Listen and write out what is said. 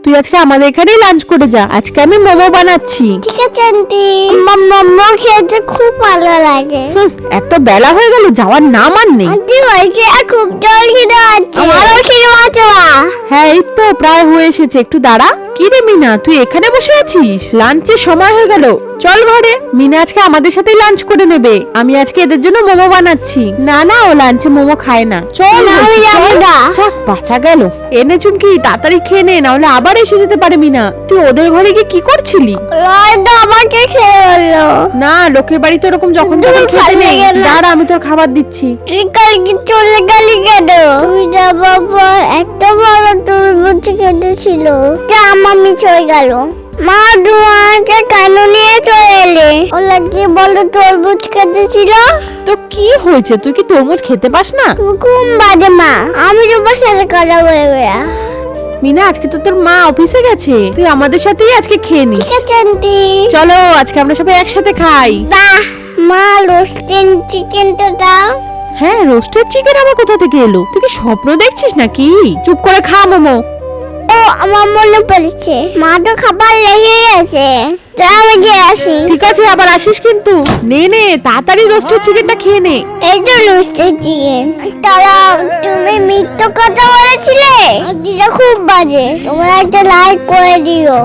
তুই আজকে আমাদের এখানেই লাঞ্চ করে যা, আজকে আমি মোমো বানাচ্ছি। ঠিক আছে আন্টি, আমার মোমো খেতে খুব ভালো লাগে। এত বেলা হয়ে গেল, যাওয়ার নাম আর নেই। আন্টি হয়েছে, আর খুব জল খিদে আছে। আমারও খিদে আছে মা। হ্যাঁ এই তো প্রায় হয়ে এসেছে, একটু দাঁড়া। কি রে মিনা, তুই এখানে বসে আছিস? লাঞ্চের সময় হয়ে গেল, চল ঘরে। মিনা আজকে আমাদের সাথেই লাঞ্চ করে নেবে, আমি আজকে এদের জন্য মোমো বানাচ্ছি। না না, ও লাঞ্চে মোমো খায় না। চল আমি যাবো না। যাক, বাঁচা গেল। এনে চুমকি তাড়াতাড়ি খেয়ে নে, নাহলে আবার এসে যেতে পারে মিনা। তুই ওদের ঘরে গিয়ে কি করছিলি? লয়টা আমাকে খেয়ে বললো। না, লোকের বাড়িতে ওরকম যখন তুমি তখন খেতে নেই। খাইয়ে না। দাঁড়া, আমি তোর খাবার দিচ্ছি। তুই কালকে চলে গেলি কেন? তুই যাবার পর একটা বড় তরমুজ খেতেছিল, যা মামি চলে গেল। মা দুয়াকে কেন নিয়ে চলে এলে? ওলা কি বলো তরমুজ খেতেছিল? তো কি হয়েছে, তুই কি তরমুজ খেতে পাস না? তুমি খুব বাজে মা, আমি তোমার সাথে কথা বলে বেড়া। মিনা, আজকে তো তোর মা অফিসে গেছে, তুই আমাদের সাথেই আজকে খেয়ে নিস। ঠিক আছে আন্টি। চলো আজকে আমরা সবাই একসাথে খাই। বাহ মা, রোস্টেড চিকেনটা দাও। হ্যাঁ, রোস্টেড চিকেন আবার কোথা থেকে এলো? তুই কি স্বপ্ন দেখছিস নাকি? চুপ করে খা মোমো। ও আমার মনে পড়েছে, মা তো খাবার লেগে গেছে, তা আমি গিয়ে আসি। ঠিক আছে, আবার আসিস কিন্তু। নে নে, তাড়াতাড়ি রোস্টেড চিকেনটা খেয়ে নে। এই তো রোস্টেড চিকেন। তারা, তুমি মিথ্যা কথা বলেছিলে, দিদা খুব বাজে। তোমরা একটা লাইক করে দিও।